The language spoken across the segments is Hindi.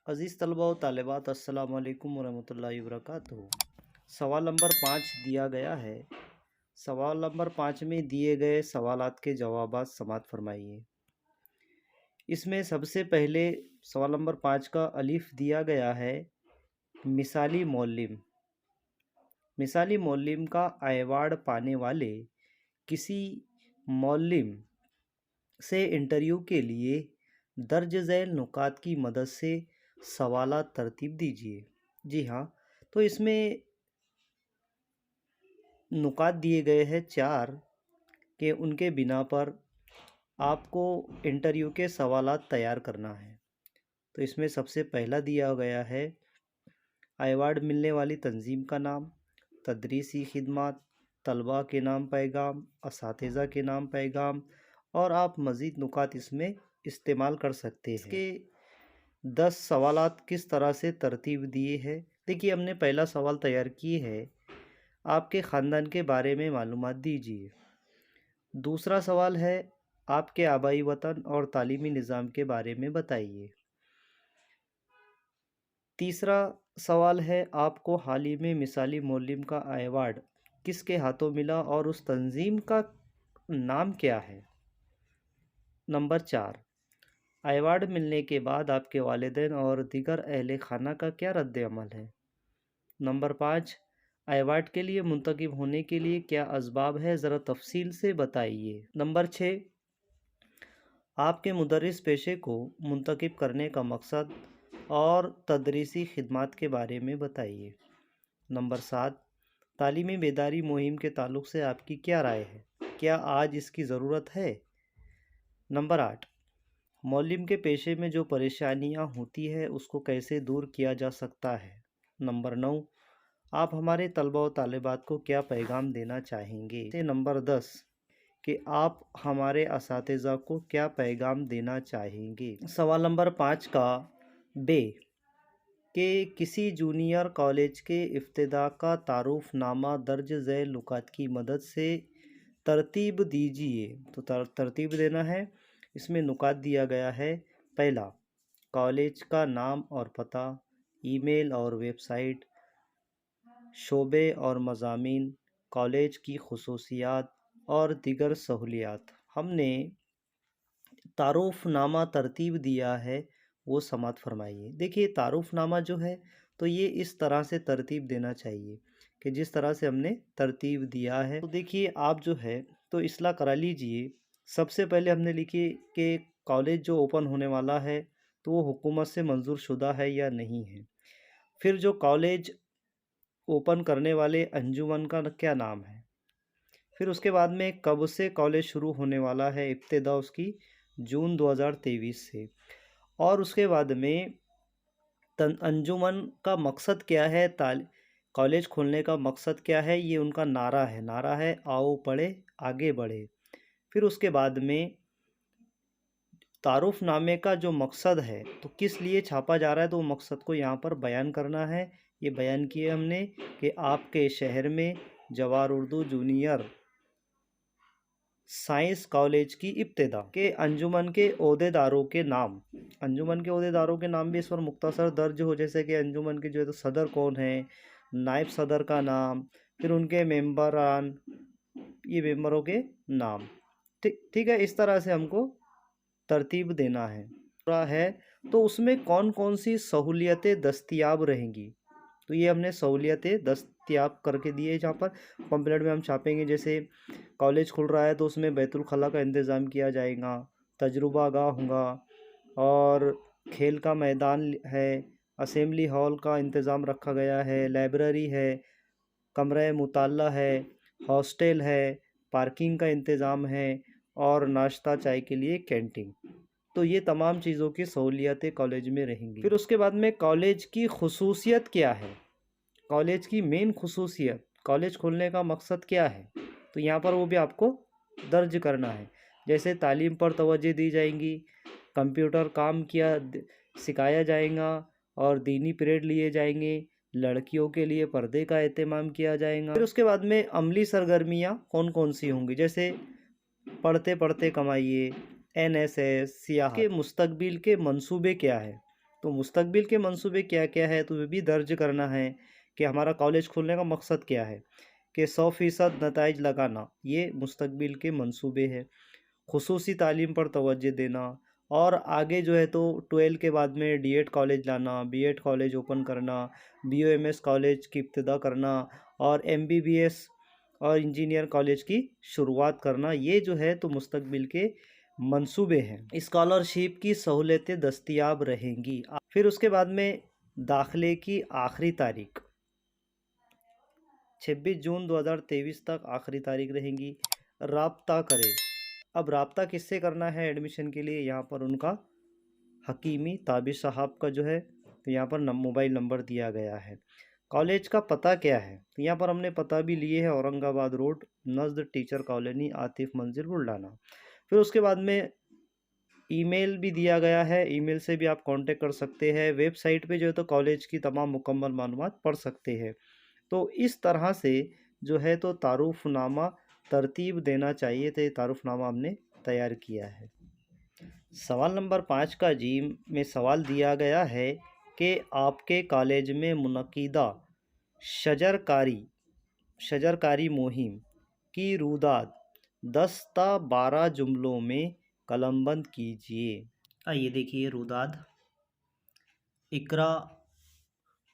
अज़ीज़ तलबा व तालिबात अस्सलाम वालेकुम वरहमतुल्लाहि वबरकातुहू। सवाल नंबर 5 दिया गया है। सवाल नंबर 5 में दिए गए सवालात के जवाबात समाअत फरमाइए। इसमें सबसे पहले सवाल नंबर 5 का अलिफ दिया गया है मिसाली मौलिम। मिसाली मौलिम का अवार्ड पाने वाले किसी मौलिम से इंटरव्यू के लिए दर्ज झैल नुकात की मदद से सवालात तरतीब दीजिए। जी हाँ, तो इसमें नुकात दिए गए हैं 4 के उनके बिना पर आपको इंटरव्यू के सवालात तैयार करना है। तो इसमें सबसे पहला दिया गया है अवार्ड मिलने वाली तंजीम का नाम, तदरीसी खिदमत, तलबा के नाम पैगाम, असातिज़ा के नाम पैगाम और आप मज़ीद नुकात इसमें इस्तेमाल कर सकते हैं। इसके 10 सवालात किस तरह से तरतीब दिए हैं। देखिए, हमने पहला सवाल तैयार किए है आपके ख़ानदान के बारे में मालूमात दीजिए। दूसरा सवाल है आपके आबाई वतन और तालीमी निज़ाम के बारे में बताइए। तीसरा सवाल है आपको हाल ही में मिसाली मौलिम का अवार्ड किसके हाथों मिला और उस तंजीम का नाम क्या है। नंबर 4, अवार्ड मिलने के बाद आपके वालिदैन और दीगर अहले खाना का क्या रद्द अमल है। नंबर 5, अवार्ड के लिए मुंतखब होने के लिए क्या असबाब है, ज़रा तफसील से बताइए। नंबर 6, आपके मुदर्रिस पेशे को मुंतखब करने का मकसद और तदरीसी खिदमत के बारे में बताइए। नंबर 7, तालीमी बेदारी मुहिम के ताल्लुक़ से आपकी क्या राय है, क्या आज इसकी ज़रूरत है। नंबर 8, मौलिम के पेशे में जो परेशानियां होती है उसको कैसे दूर किया जा सकता है। नंबर 9, आप हमारे तलबा व तालिबात को क्या पैगाम देना चाहेंगे। नंबर 10, कि आप हमारे असातिज़ा को क्या पैगाम देना चाहेंगे। सवाल नंबर 5 का बे के किसी जूनियर कॉलेज के इफ्तिदा का तारुफ़नामा दर्ज झैल नुकात की मदद से तरतीब दीजिए। तो तरतीब देना है। इसमें नुकात दिया गया है। पहला, कॉलेज का नाम और पता, ईमेल और वेबसाइट, शोबे और मज़ामीन, कॉलेज की खुसूसियात और दीगर सहूलियात। हमने तारुफ़नामा तरतीब दिया है वो समाअत फरमाइए। देखिए, तारुफ़नामा जो है तो ये इस तरह से तरतीब देना चाहिए कि जिस तरह से हमने तरतीब दिया है। तो देखिए, आप जो है तो इस्लाह करा लीजिए। सबसे पहले हमने लिखी कि कॉलेज जो ओपन होने वाला है तो वो हुकूमत से मंजूर शुदा है या नहीं है। फिर जो कॉलेज ओपन करने वाले अंजुमन का क्या नाम है। फिर उसके बाद में कब से कॉलेज शुरू होने वाला है, इब्तिदा उसकी जून 2023 से। और उसके बाद में अंजुमन का मकसद क्या है, कॉलेज खोलने का मकसद क्या है, ये उनका नारा है आओ पढ़े आगे बढ़े। फिर उसके बाद में तारुफ़नामे का जो मकसद है तो किस लिए छापा जा रहा है तो वो मकसद को यहाँ पर बयान करना है। ये बयान किए हमने कि आपके शहर में Jawahar Urdu junior science college की इब्तिदा के अंजुमन के ओहदेदारों के नाम, अंजुमन के ओहदेदारों के नाम भी इस पर मुख्तसर दर्ज हो, जैसे कि अंजुमन के जो है तो सदर कौन है, नायब सदर का नाम, फिर उनके मेंबरान, ये मेंबरों के नाम। ठीक है, इस तरह से हमको तरतीब देना है। पूरा है तो उसमें कौन कौन सी सहूलियतें दस्तयाब रहेंगी, तो ये हमने सहूलियतें दस्तयाब करके दिए। जहाँ पर पम्पलेट में हम छापेंगे, जैसे कॉलेज खुल रहा है तो उसमें बैतुल खला का इंतज़ाम किया जाएगा, तजुर्बा गाह होगा और खेल का मैदान है, असेंबली हॉल का इंतज़ाम रखा गया है, लाइब्रेरी है, कमरा मुताल्ला है, हॉस्टल है, पार्किंग का इंतज़ाम है और नाश्ता चाय के लिए कैंटीन। तो ये तमाम चीज़ों की सहूलियतें कॉलेज में रहेंगी। फिर उसके बाद में कॉलेज की खुसूसियत क्या है, कॉलेज की मेन खुसूसियत, कॉलेज खोलने का मकसद क्या है, तो यहाँ पर वो भी आपको दर्ज करना है। जैसे तालीम पर तवज्जो दी जाएंगी, कंप्यूटर काम सिखाया जाएगा और दीनी पीरियड लिए जाएंगे, लड़कियों के लिए पर्दे का एहतमाम किया जाएगा। फिर उसके बाद में अमली सरगर्मियाँ कौन कौन सी होंगी, जैसे पढ़ते पढ़ते कमाइए, NSS, सियाहत के मुस्तकबिल के मंसूबे क्या है, तो मुस्तकबिल के मंसूबे क्या-क्या है, तो वे भी दर्ज करना है कि हमारा कॉलेज खोलने का मकसद क्या है, कि 100% नताइज लगाना, ये मुस्तकबिल के मंसूबे हैं। खुसूसी तालीम पर तवज्जो देना और आगे जो है तो 12 के बाद में डीएड कॉलेज लाना, बीएड कॉलेज ओपन करना, बीओएमएस कॉलेज की इब्तिदा करना और एमबीबीएस और इंजीनियर कॉलेज की शुरुआत करना, ये जो है तो मुस्तकबिल के मंसूबे हैं। स्कॉलरशिप की सहूलतें दस्तयाब रहेंगी। फिर उसके बाद में दाखिले की आखिरी तारीख 26 जून 2023 तक आखिरी तारीख रहेंगी। राब्ता करें। अब राब्ता किससे करना है एडमिशन के लिए, यहाँ पर उनका हकीमी ताबिश साहब का जो है तो यहाँ पर मोबाइल नंबर दिया गया है। कॉलेज का पता क्या है, तो यहाँ पर हमने पता भी लिए है, औरंगाबाद रोड, नज़द टीचर कॉलोनी, आतिफ मंजिल, बुल्ढाना। फिर उसके बाद में ईमेल भी दिया गया है, ईमेल से भी आप कांटेक्ट कर सकते हैं। वेबसाइट पे जो है तो कॉलेज की तमाम मुकम्मल मालूमात पढ़ सकते हैं। तो इस तरह से जो है तो तारुफनामा तरतीब देना चाहिए, तो ये तारुफनामा हमने तैयार किया है। सवाल नंबर 5 का जी में सवाल दिया गया है कि आपके कॉलेज में मुनक़िदा शजरकारी मुहिम की रुदाद 10 ता 12 जुमलों में कलमबंद कीजिए। आइए देखिए रुदाद। Iqra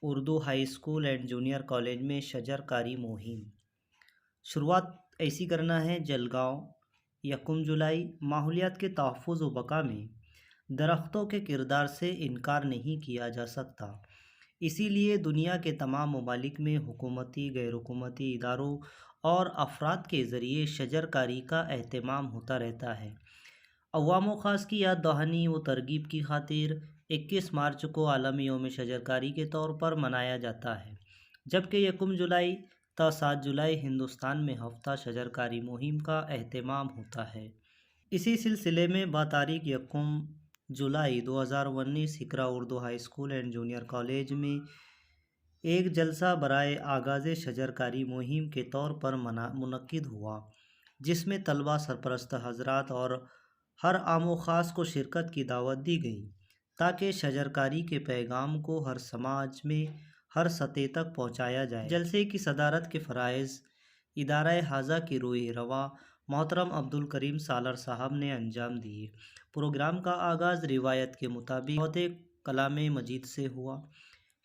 Urdu high school and junior college में शजरकारी मुहिम। शुरुआत ऐसी करना है, जलगांव 1 जुलाई। माहौलियात के तहफ़्फ़ुज़ व बक़ा में दरख्तों के किरदार से इनकार नहीं किया जा सकता। इसीलिए दुनिया के तमाम ममालिक में हुकूमती, गैर हुकूमती इदारों और अफराद के ज़रिए शजरकारी का एहतमाम होता रहता है। अवाम व ख़ास की याद दहानी व तरगीब की खातिर 21 मार्च को आलमी यौम शजरकारी के तौर पर मनाया जाता है, जबकि 1 जुलाई ता 7 जुलाई हिंदुस्तान में हफ्ता शजरकारी मुहिम का एहतमाम होता है। इसी सिलसिले में बातारीख 1 जुलाई 2019 Iqra Urdu high school and junior college में एक जलसा बराए आगाज़ शजरकारी मुहिम के तौर पर मुनक्किद हुआ, जिसमें तलबा, सरपरस्त हजरात और हर आम व ख़ास को शिरकत की दावत दी गई, ताकि शजरकारी के पैगाम को हर समाज में हर सतह तक पहुँचाया जाए। जलसे की सदारत के फ़राइज़ इदारा हाजा की रोए रवा मोहतरम अब्दुल करीम सालर साहब ने अंजाम दिए। प्रोग्राम का आगाज़ रिवायत के मुताबिक कलाम मजीद से हुआ।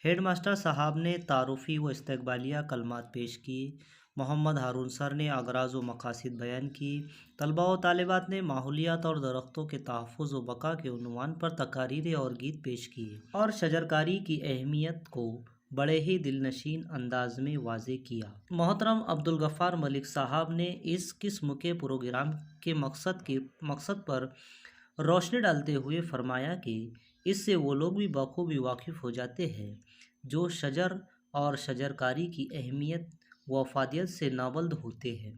हेड मास्टर साहब ने तारुफ़ी व इस्तकबालिया कलमात पेश किए। मोहम्मद हारून सर ने अगराज़ व मकासिद बयान किए। तलबा व तालिबात ने माहौलियात और दरख्तों के तहफ़्फ़ुज़ व बक़ा के उन्वान पर तकारीरें और गीत पेश किए और शजरकारी की अहमियत को बड़े ही दिलनशीन अंदाज में वाज़े किया। मोहतरम अब्दुल गफ़्फ़ार मलिक साहब ने इस किस्म के प्रोग्राम के मकसद पर रोशनी डालते हुए फरमाया कि इससे वो लोग भी बखूबी वाकिफ़ हो जाते हैं जो शजर और शजरकारी की अहमियत व अफादियत से नावल्द होते हैं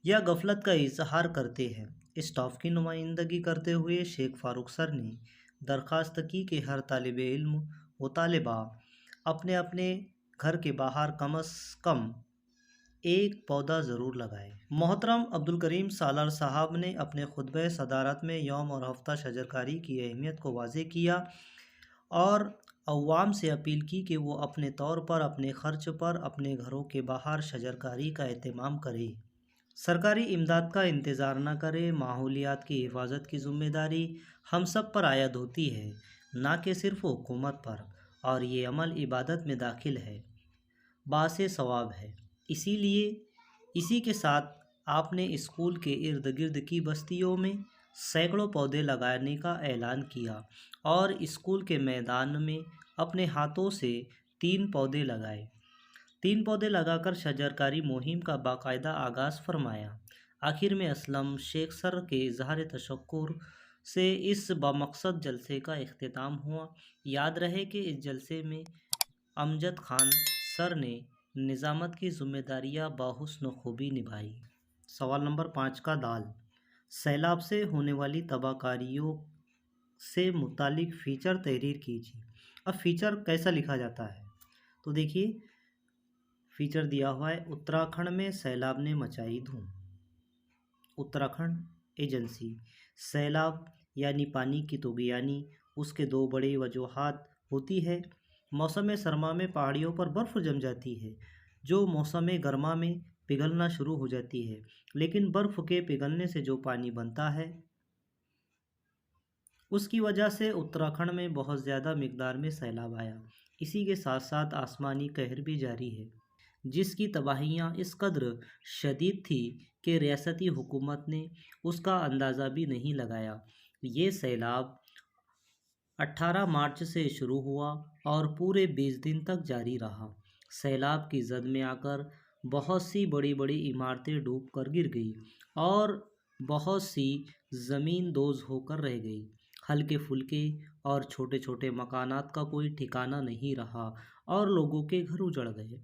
या गफलत का इजहार करते हैं। स्टाफ की नुमाइंदगी करते हुए शेख फारूक सर ने दरख्वास्त की कि हर तालिब इल्म व तालिबा अपने अपने घर के बाहर कम अज़ कम एक पौधा ज़रूर लगाए। मोहतरम अब्दुल करीम सालर साहब ने अपने खुतबे सदारत में यौम और हफ्ता शजरकारी की अहमियत को वाज़े किया और अवाम से अपील की कि वो अपने तौर पर अपने ख़र्च पर अपने घरों के बाहर शजरकारी का एहतमाम करें, सरकारी इमदाद का इंतज़ार न करे। माहौलियात की हिफाजत की ज़िम्मेदारी हम सब पर आयद होती है, ना कि सिर्फ़ हुकूमत पर, और ये अमल इबादत में दाखिल है, बासे सवाब है। इसीलिए इसी के साथ आपने स्कूल के इर्द गिर्द की बस्तियों में सैकड़ों पौधे लगाने का ऐलान किया और स्कूल के मैदान में अपने हाथों से 3 पौधे लगाए। 3 पौधे लगाकर शजरकारी मुहिम का बाकायदा आगाज़ फरमाया। आखिर में असलम शेख सर के इज़हार तशक्कुर से इस बामकसद जलसे का इख्तिताम हुआ। याद रहे कि इस जलसे में अमजद खान सर ने निज़ामत की ज़िम्मेदारियाँ बाहुस्न खूबी निभाई। सवाल नंबर 5 का दाल। सैलाब से होने वाली तबाहकारियों से मुतालिक फ़ीचर तहरीर कीजिए। अब फ़ीचर कैसा लिखा जाता है, तो देखिए फ़ीचर दिया हुआ है। उत्तराखंड में सैलाब ने मचाई धूम। उत्तराखंड एजेंसी। सैलाब यानी पानी की तुग़यानी उसके दो बड़ी वजूहात होती है। मौसम सरमा में पहाड़ियों पर बर्फ़ जम जाती है, जो मौसम गर्मा में पिघलना शुरू हो जाती है। लेकिन बर्फ़ के पिघलने से जो पानी बनता है, उसकी वजह से उत्तराखंड में बहुत ज़्यादा मिकदार में सैलाब आया। इसी के साथ साथ आसमानी कहर भी जारी है, जिसकी तबाहियाँ इस कद्र शदीद थी कि रियासती हुकूमत ने उसका अंदाज़ा भी नहीं लगाया। ये सैलाब 18 मार्च से शुरू हुआ और पूरे 20 दिन तक जारी रहा। सैलाब की जद में आकर बहुत सी बड़ी बड़ी इमारतें डूब कर गिर गई और बहुत सी ज़मीन दोज होकर रह गई। हल्के फुल्के और छोटे छोटे मकानात का कोई ठिकाना नहीं रहा और लोगों के घर उजड़ गए,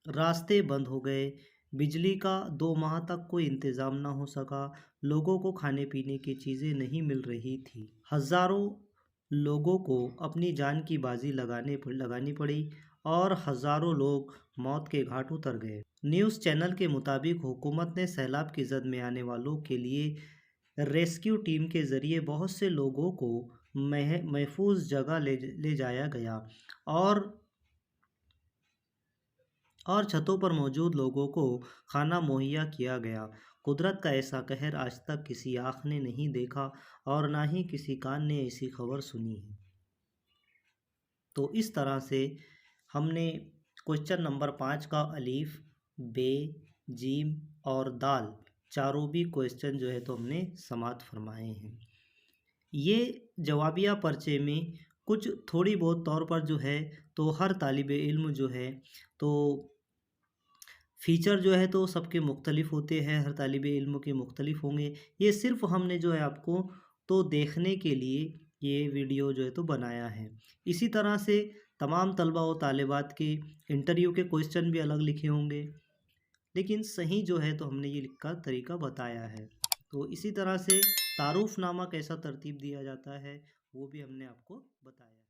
रास्ते बंद हो गए, बिजली का 2 माह तक कोई इंतज़ाम ना हो सका, लोगों को खाने पीने की चीज़ें नहीं मिल रही थी। हज़ारों लोगों को अपनी जान की बाजी लगानी पड़ी और हज़ारों लोग मौत के घाट उतर गए। न्यूज़ चैनल के मुताबिक हुकूमत ने सैलाब की जद में आने वालों के लिए रेस्क्यू टीम के ज़रिए बहुत से लोगों को महफूज जगह ले जाया गया और छतों पर मौजूद लोगों को खाना मुहैया किया गया। कुदरत का ऐसा कहर आज तक किसी आँख ने नहीं देखा और ना ही किसी कान ने ऐसी खबर सुनी है। तो इस तरह से हमने क्वेश्चन नंबर 5 का अलीफ, बे, जीम और दाल चारों भी क्वेश्चन जो है तो हमने समाप्त फरमाए हैं। ये जवाबिया पर्चे में कुछ थोड़ी बहुत तौर पर जो है तो हर तालिबे इल्म जो है तो फ़ीचर जो है तो सबके मुख्तलिफ़ होते हैं, हर तालिबे इल्म के मुख्तलिफ़ होंगे। ये सिर्फ़ हमने जो है आपको तो देखने के लिए ये वीडियो जो है तो बनाया है। इसी तरह से तमाम तलबा व तालिबात के इंटरव्यू के क्वेश्चन भी अलग लिखे होंगे, लेकिन सही जो है तो हमने ये लिख का तरीका बताया है। तो इसी तरह से तारुफ़नामा कैसा तरतीब दिया जाता है, वो भी हमने आपको बताया।